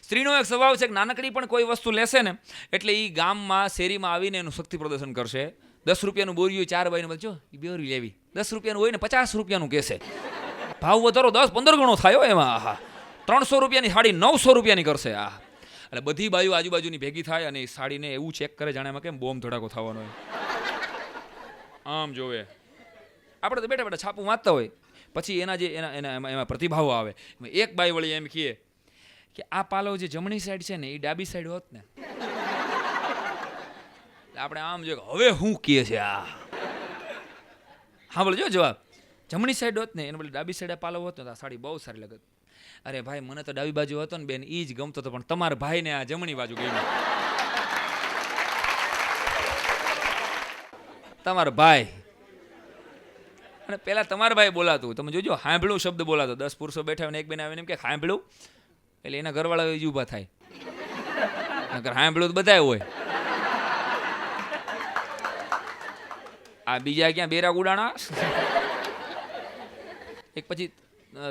સ્ત્રીનો એક સ્વભાવ છે કે નાનકડી પણ કોઈ વસ્તુ લેશે ને એટલે એ ગામમાં શેરીમાં આવીને એનું શક્તિ પ્રદર્શન કરશે. 10 રૂપિયાનું બોરિયું 4 બાઈને જો એ બોરી લેવી, 10 રૂપિયાનું હોય ને 50 રૂપિયાનું કહેશે. ભાવ વધારો 10-15 ગણો થાય એમાં. આહા, 300 રૂપિયાની સાડી 900 રૂપિયાની કરશે. આ એટલે બધી બાજુ આજુબાજુની ભેગી થાય અને એ સાડીને એવું ચેક કરે જાણે એમાં કેમ બોમ્બ ધડાકો થવાનો હોય. આમ જોવે. આપણે તો બેઠા બેઠા છાપું વાંચતા હોય, પછી એના જે એમાં પ્રતિભાવો આવે. એક બાઈ વળી એમ કહે કે આ પાલો જે જમણી સાઈડ છે ને એ ડાબી સાઈડ હોત ને. આપણે આમ જો હવે શું કહે છે આ. હા બોલો જો જવાબ, જમણી સાઈડ હોત ને એને બોલે ડાબી સાઈડ પાલો હોત ને તો આ સાડી બહુ સારી લાગત. અરે ભાઈ મને તો ડાબી બાજુ હતો ને બેન એ જ ગમતો હતો, પણ તમારા ભાઈને આ જમણી બાજુ ગઈ. તમારા ભાઈ અને પેલા તમારા ભાઈ બોલાતું, તમે જોજો સાંભળ્યું શબ્દ બોલાતો. 10 પુરુષો બેઠા હોય ને એક બેન આવીને એમ કે સાંભળ્યું, એટલે એના ઘરવાળા જ ઊભા થાય. સાંભળ્યું તો બધા હોય. આ બીજા ક્યાં બેરા ઉડાણા. એક પછી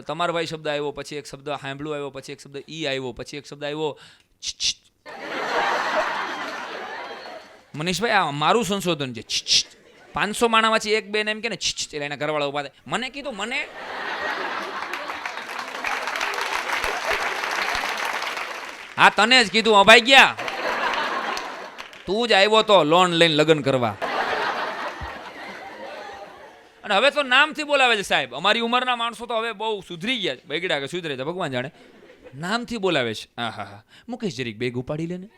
તમારો ભાઈ શબ્દ આવ્યો, પછી એક શબ્દ સાંભળ્યું આવ્યો, પછી એક શબ્દ ઈ આવ્યો, પછી એક શબ્દ આવ્યો મનીષભાઈ. આ મારું સંશોધન છે. 500 માણામાંથી એક બેન એમ કે ને એટલે એના ઘરવાળા ઉભા થાય. મને કીધું, મને હા તને જ કીધું અભાઈ ગયા, તું જ આવ્યો તો લોન લઈને લગ્ન કરવા. અને હવે તો નામથી બોલાવે છે સાહેબ. અમારી ઉંમરના માણસો તો હવે બહુ સુધરી ગયા છે. બગડ્યા કે સુધરે છે ભગવાન જાણે. નામથી બોલાવે છે. હા હા હા, મુકેશ જરીક બેગ ઉપાડી લે ને,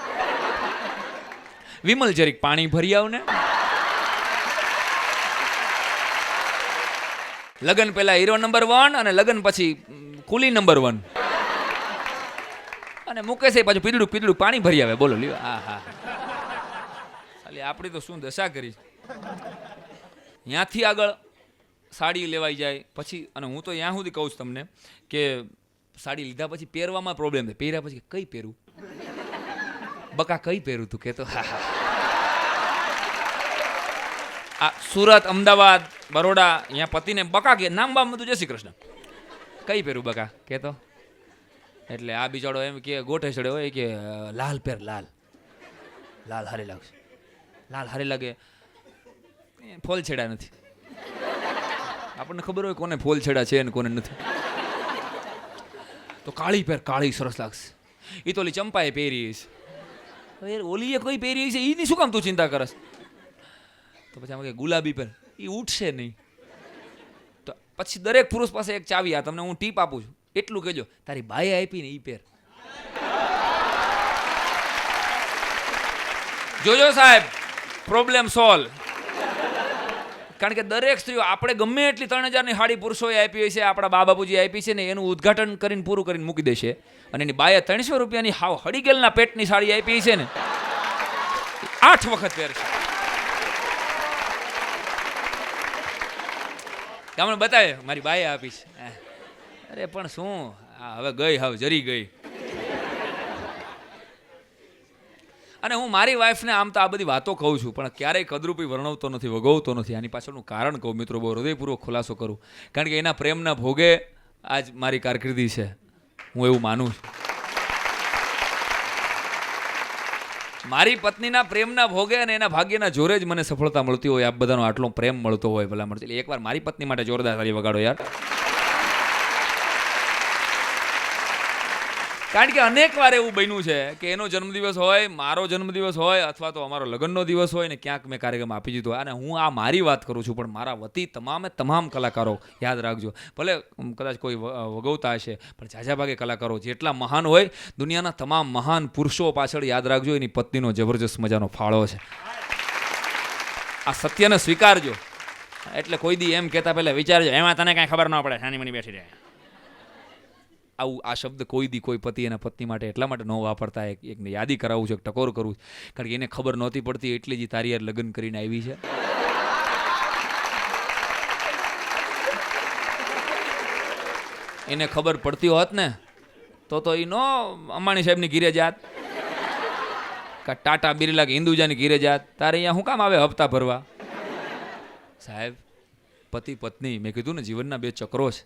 વિમલ જરીક પાણી ભરી આવ ને. લગ્ન પહેલા હીરો નંબર 1 અને લગ્ન પછી કુલી નંબર 1. અને મુકેશ પાછું પીદડું પીદડું પાણી ભરી આવે. બોલો લ્યો. હા હા, ખાલી આપણી તો શું દશા કરી. ત્યાંથી આગળ સાડી લેવાઈ જાય પછી, અને હું તો ત્યાં સુધી કહું છું તમને કે સાડી લીધા પછી પહેરવામાં પ્રોબ્લેમ થાય. પહેર્યા પછી કઈ પહેરું, બકા કઈ પહેરું તું કહેતો. હા હા, આ સુરત, અમદાવાદ, બરોડા અહીંયા પતિને બકા કે નામ બામ બધું જય શ્રી કૃષ્ણ. કઈ પહેરું બકા કહેતો. એટલે આ બિચારો એમ કે ગોઠે ચડ્યો હોય કે લાલ પહેર, લાલ લાલ હારી લાગશે, લાલ હારી લાગે. ફોલ છેડા નથી. આપણને ખબર હોય કોને ફોલ છેડા છે અને કોને નથી. તો કાળી પહેર, કાળી સરસ લાગશે. એ તો ઓલી ચંપાએ પહેરી છે, ઓલીએ કોઈ પહેરી છે એની શું કામ તું ચિંતા કરસ. તો પછી આમાં કે ગુલાબી પહેર, એ ઉઠશે નહીં. તો પછી દરેક પુરુષ પાસે એક ચાવી. આ તમને હું ટીપ આપું છું, એટલું કહેજો તારી બાએ આપી ને એ પહેર. જોજો સાહેબ, પ્રોબ્લેમ સોલ્વ. કારણ કે દરેક સ્ત્રીઓ, આપણે ગમે એટલી 3000ની સાડી પુરુષોએ આપી હોય છે, આપણા બા બાપુજી આપી છે ને, એનું ઉદ્ઘાટન કરીને પૂરું કરીને મૂકી દેશે. અને એની બાએ 300 રૂપિયાની હાવ હડીગેલના પેટની સાડી આપી છે ને 8 વખત પહેરશે. ગામડે બતાવે મારી બાએ આપી છે. અરે પણ શું હવે ગઈ, હાવ જરી ગઈ. અને હું મારી વાઈફને આમ તો આ બધી વાતો કહું છું, પણ ક્યારેય કદરૂપી વર્ણવતો નથી, વગોવતો નથી. આની પાછળનું કારણ કહું મિત્રો, બહુ હૃદયપૂર્વક ખુલાસો કરું. કારણ કે એના પ્રેમના ભોગે આજ મારી કારકિર્દી છે, હું એવું માનું છું. મારી પત્નીના પ્રેમના ભોગે અને એના ભાગ્યના જોરે જ મને સફળતા મળતી હોય. આપ બધાનો આટલો પ્રેમ મળતો હોય, ભલા મળશે. એટલે એકવાર મારી પત્ની માટે જોરદાર તાળી વગાડો યાર. કારણ કે અનેક વાર એવું બન્યું છે કે એનો જન્મદિવસ હોય, મારો જન્મદિવસ હોય, અથવા તો અમારો લગ્નનો દિવસ હોય ને ક્યાંક મેં કાર્યક્રમ આપી દીધો. અને હું આ મારી વાત કરું છું, પણ મારા વતી તમામ કલાકારો યાદ રાખજો. ભલે કદાચ કોઈ વગવતા હશે, પણ ઝાઝા ભાગે કલાકારો જેટલા મહાન હોય, દુનિયાના તમામ મહાન પુરુષો પાછળ યાદ રાખજો એની પત્નીનો જબરજસ્ત મજાનો ફાળો છે. આ સત્યને સ્વીકારજો. એટલે કોઈ દી એમ કહેતા પહેલાં વિચારજો, એમાં તને કાંઈ ખબર ન પડે, શાની મની બેઠી રહે. આવું આ શબ્દ કોઈ દી કોઈ પતિ એના પત્ની માટે એટલા માટે ન વાપરતા. એકને યાદી કરાવું છે, ટકોર કરું. કારણ કે એને ખબર નહોતી પડતી એટલી જ તારી યાર લગ્ન કરીને આવી છે. એને ખબર પડતી હોત ને તો એ નો અંબાણી સાહેબની ઘીરે જાત, કા ટાટા બિરલા કે હિન્દુજાની ઘીરે જાત. તારે અહીંયા શું કામ આવે હપ્તા ભરવા? સાહેબ, પતિ પત્ની, મેં કીધું ને જીવનના 2 ચક્રો છે.